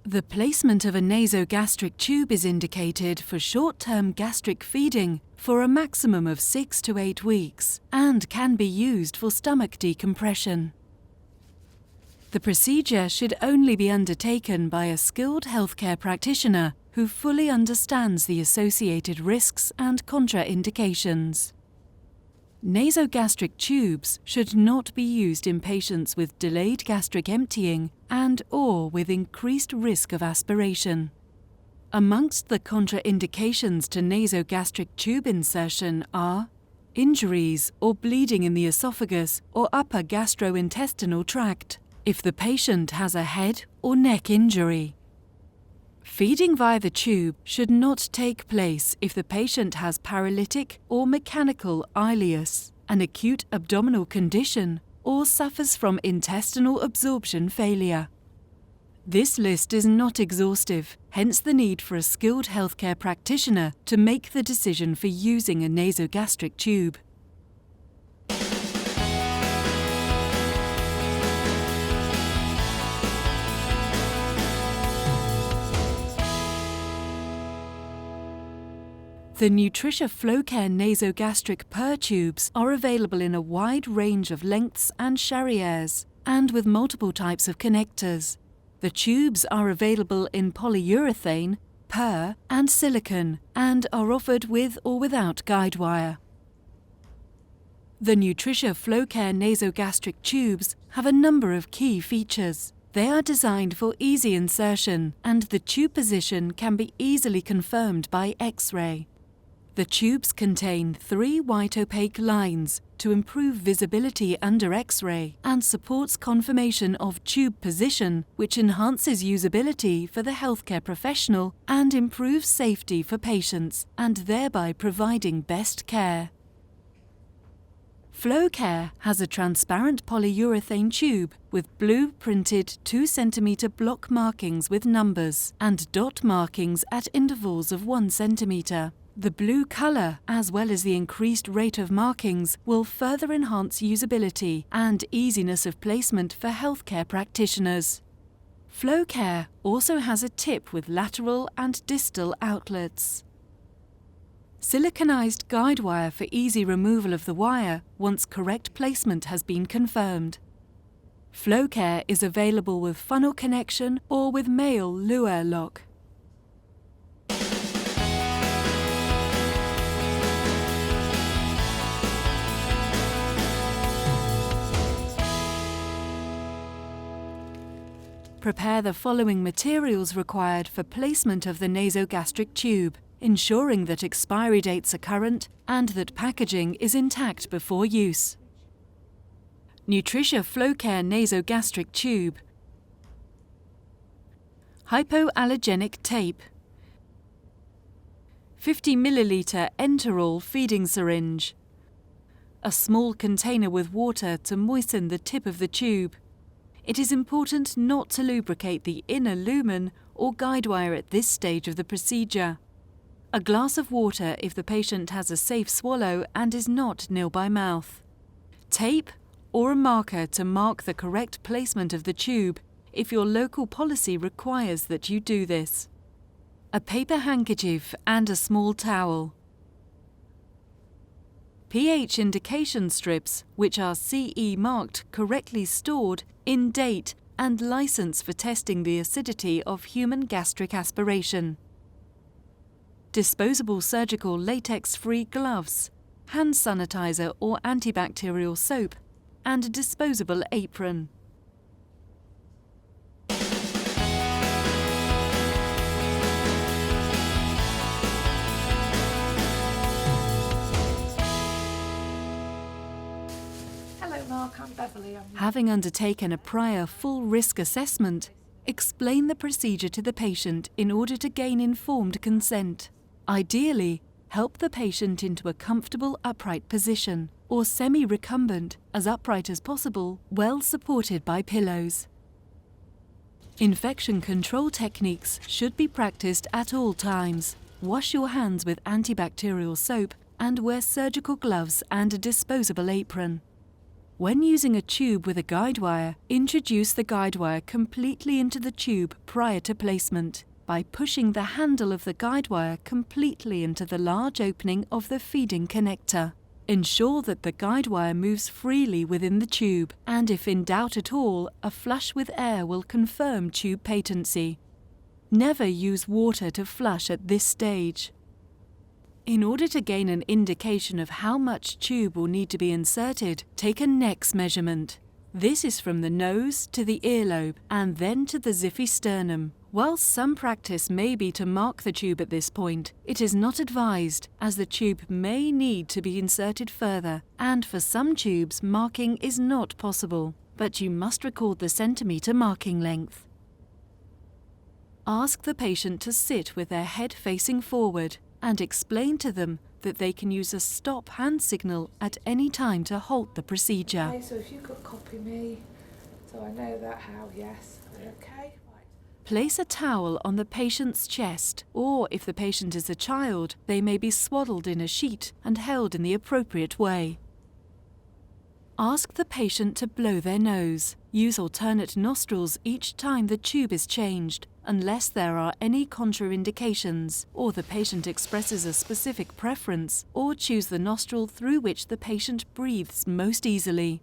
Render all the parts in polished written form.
The placement of a nasogastric tube is indicated for short-term gastric feeding for a maximum of 6 to 8 weeks and can be used for stomach decompression. The procedure should only be undertaken by a skilled healthcare practitioner who fully understands the associated risks and contraindications. Nasogastric tubes should not be used in patients with delayed gastric emptying and/or with increased risk of aspiration. Amongst the contraindications to nasogastric tube insertion are injuries or bleeding in the esophagus or upper gastrointestinal tract, if the patient has a head or neck injury. Feeding via the tube should not take place if the patient has paralytic or mechanical ileus, an acute abdominal condition, or suffers from intestinal absorption failure. This list is not exhaustive, hence the need for a skilled healthcare practitioner to make the decision for using a nasogastric tube. The Nutricia Flocare nasogastric PER tubes are available in a wide range of lengths and charrières, and with multiple types of connectors. The tubes are available in polyurethane, PER, and silicone, and are offered with or without guide wire. The Nutricia Flocare nasogastric tubes have a number of key features. They are designed for easy insertion, and the tube position can be easily confirmed by X-ray. The tubes contain 3 white opaque lines to improve visibility under X-ray and supports confirmation of tube position, which enhances usability for the healthcare professional and improves safety for patients, and thereby providing best care. Flocare has a transparent polyurethane tube with blue printed 2 cm block markings with numbers and dot markings at intervals of 1 cm. The blue colour, as well as the increased rate of markings, will further enhance usability and easiness of placement for healthcare practitioners. Flocare also has a tip with lateral and distal outlets. Siliconized guide wire for easy removal of the wire once correct placement has been confirmed. Flocare is available with funnel connection or with male Luer lock. Prepare the following materials required for placement of the nasogastric tube, ensuring that expiry dates are current and that packaging is intact before use. Nutricia Flocare nasogastric tube. Hypoallergenic tape. 50 ml enteral feeding syringe. A small container with water to moisten the tip of the tube. It is important not to lubricate the inner lumen or guide wire at this stage of the procedure. A glass of water if the patient has a safe swallow and is not nil by mouth. Tape or a marker to mark the correct placement of the tube if your local policy requires that you do this. A paper handkerchief and a small towel. pH indication strips, which are CE marked, correctly stored, in date, and license for testing the acidity of human gastric aspiration. Disposable surgical latex-free gloves, hand sanitizer or antibacterial soap, and a disposable apron. Having undertaken a prior full risk assessment, explain the procedure to the patient in order to gain informed consent. Ideally, help the patient into a comfortable upright position, or semi-recumbent, as upright as possible, well supported by pillows. Infection control techniques should be practiced at all times. Wash your hands with antibacterial soap and wear surgical gloves and a disposable apron. When using a tube with a guide wire, introduce the guide wire completely into the tube prior to placement by pushing the handle of the guide wire completely into the large opening of the feeding connector. Ensure that the guide wire moves freely within the tube, and if in doubt at all, a flush with air will confirm tube patency. Never use water to flush at this stage. In order to gain an indication of how much tube will need to be inserted, take a neck measurement. This is from the nose to the earlobe and then to the xiphisternum. While some practice may be to mark the tube at this point, it is not advised, as the tube may need to be inserted further, and for some tubes marking is not possible, but you must record the centimetre marking length. Ask the patient to sit with their head facing forward and explain to them that they can use a stop hand signal at any time to halt the procedure. Okay, so if you could copy me, so I know that how, yes, okay. Place a towel on the patient's chest, or if the patient is a child, they may be swaddled in a sheet and held in the appropriate way. Ask the patient to blow their nose. Use alternate nostrils each time the tube is changed, unless there are any contraindications, or the patient expresses a specific preference, or choose the nostril through which the patient breathes most easily.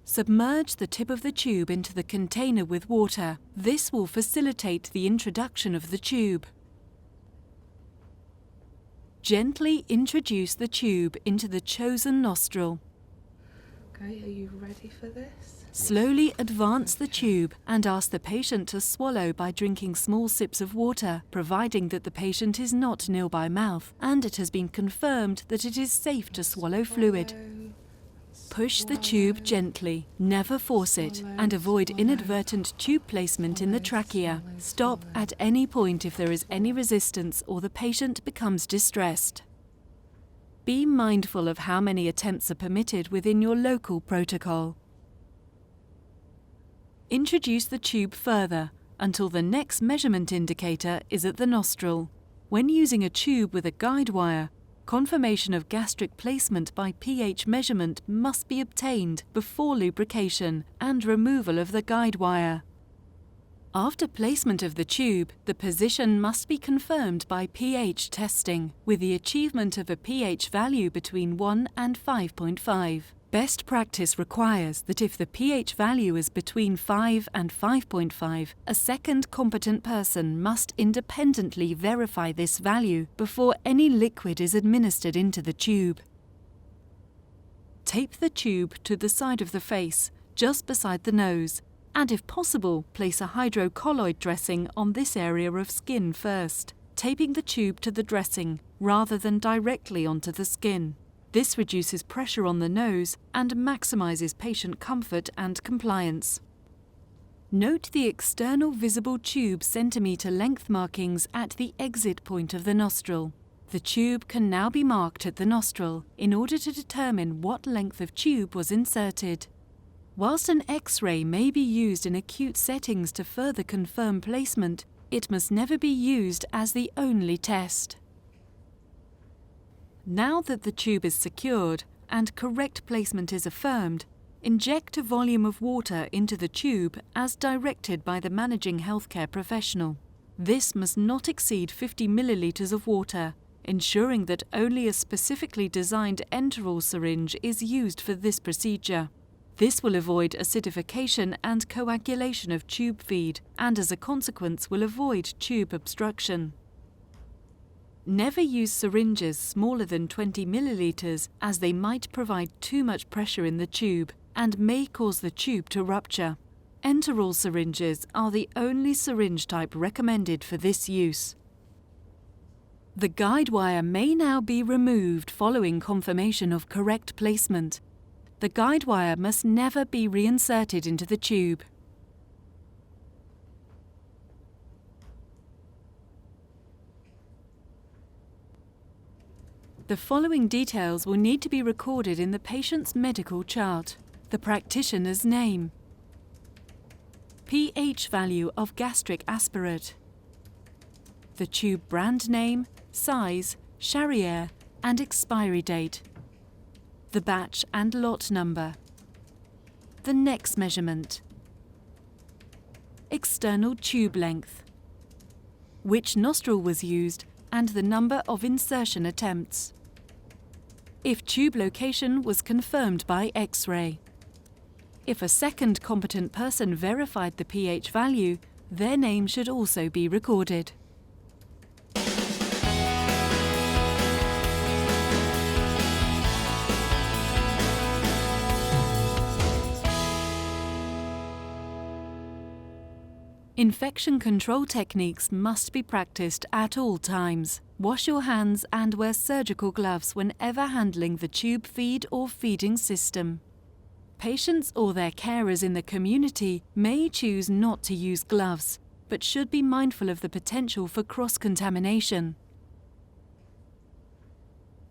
Submerge the tip of the tube into the container with water. This will facilitate the introduction of the tube. Gently introduce the tube into the chosen nostril. Okay, are you ready for this? Slowly advance the tube and ask the patient to swallow by drinking small sips of water, providing that the patient is not nil by mouth and it has been confirmed that it is safe to swallow fluid. Push the tube gently, never force it, and avoid inadvertent tube placement in the trachea. Stop at any point if there is any resistance or the patient becomes distressed. Be mindful of how many attempts are permitted within your local protocol. Introduce the tube further until the next measurement indicator is at the nostril. When using a tube with a guide wire, confirmation of gastric placement by pH measurement must be obtained before lubrication and removal of the guide wire. After placement of the tube, the position must be confirmed by pH testing, with the achievement of a pH value between 1 and 5.5. Best practice requires that if the pH value is between 5 and 5.5, a second competent person must independently verify this value before any liquid is administered into the tube. Tape the tube to the side of the face, just beside the nose, and if possible, place a hydrocolloid dressing on this area of skin first, taping the tube to the dressing rather than directly onto the skin. This reduces pressure on the nose and maximizes patient comfort and compliance. Note the external visible tube centimetre length markings at the exit point of the nostril. The tube can now be marked at the nostril in order to determine what length of tube was inserted. Whilst an X-ray may be used in acute settings to further confirm placement, it must never be used as the only test. Now that the tube is secured and correct placement is affirmed, inject a volume of water into the tube as directed by the managing healthcare professional. This must not exceed 50 millilitres of water, ensuring that only a specifically designed enteral syringe is used for this procedure. This will avoid acidification and coagulation of tube feed, and as a consequence will avoid tube obstruction. Never use syringes smaller than 20 millilitres, as they might provide too much pressure in the tube and may cause the tube to rupture. Enteral syringes are the only syringe type recommended for this use. The guide wire may now be removed following confirmation of correct placement. The guide wire must never be reinserted into the tube. The following details will need to be recorded in the patient's medical chart. The practitioner's name, pH value of gastric aspirate, the tube brand name, size, Charrier, and expiry date, the batch and lot number, the next measurement, external tube length, which nostril was used, and the number of insertion attempts. If tube location was confirmed by X-ray. If a second competent person verified the pH value, their name should also be recorded. Infection control techniques must be practiced at all times. Wash your hands and wear surgical gloves whenever handling the tube feed or feeding system. Patients or their carers in the community may choose not to use gloves, but should be mindful of the potential for cross-contamination.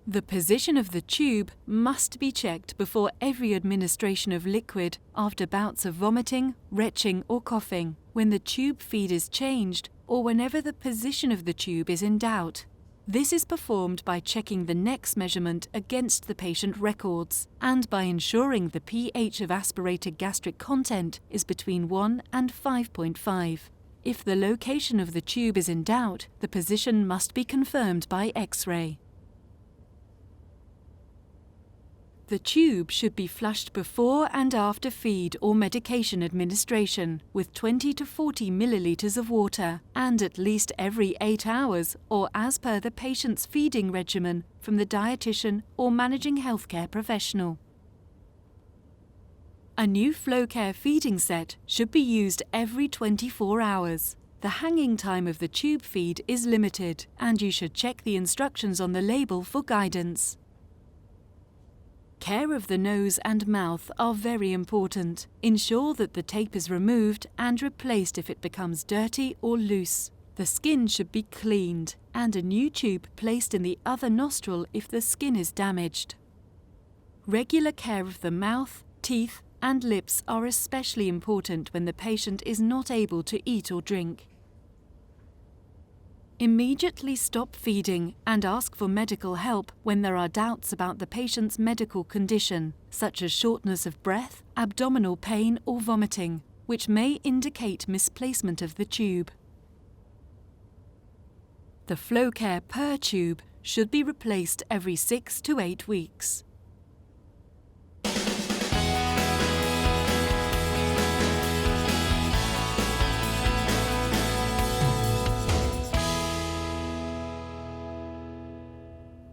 The position of the tube must be checked before every administration of liquid after bouts of vomiting, retching or coughing, when the tube feed is changed, or whenever the position of the tube is in doubt. This is performed by checking the next measurement against the patient records and by ensuring the pH of aspirated gastric content is between 1 and 5.5. If the location of the tube is in doubt, the position must be confirmed by X-ray. The tube should be flushed before and after feed or medication administration with 20 to 40 milliliters of water and at least every 8 hours or as per the patient's feeding regimen from the dietitian or managing healthcare professional. A new Flocare feeding set should be used every 24 hours. The hanging time of the tube feed is limited and you should check the instructions on the label for guidance. Care of the nose and mouth are very important. Ensure that the tape is removed and replaced if it becomes dirty or loose. The skin should be cleaned and a new tube placed in the other nostril if the skin is damaged. Regular care of the mouth, teeth and lips are especially important when the patient is not able to eat or drink. Immediately stop feeding and ask for medical help when there are doubts about the patient's medical condition, such as shortness of breath, abdominal pain or vomiting, which may indicate misplacement of the tube. The Flocare per tube should be replaced every 6 to 8 weeks.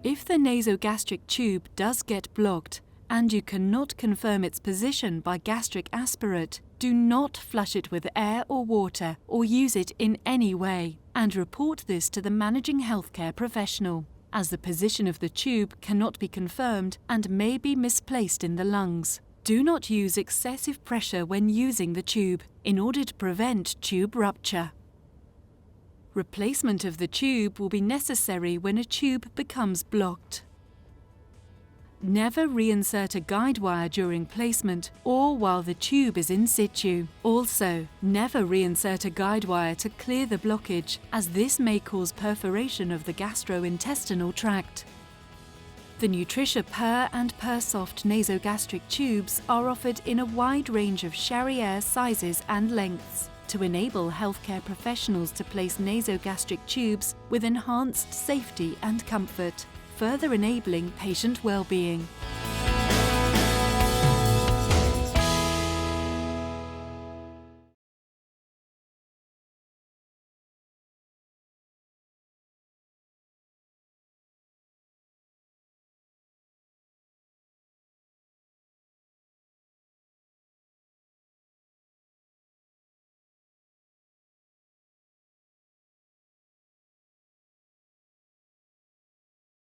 If the nasogastric tube does get blocked and you cannot confirm its position by gastric aspirate, do not flush it with air or water or use it in any way, and report this to the managing healthcare professional, as the position of the tube cannot be confirmed and may be misplaced in the lungs. Do not use excessive pressure when using the tube in order to prevent tube rupture. Replacement of the tube will be necessary when a tube becomes blocked. Never reinsert a guide wire during placement or while the tube is in situ. Also, never reinsert a guide wire to clear the blockage, as this may cause perforation of the gastrointestinal tract. The Nutricia Per and Per Soft nasogastric tubes are offered in a wide range of Charriere sizes and lengths, to enable healthcare professionals to place nasogastric tubes with enhanced safety and comfort, further enabling patient well-being.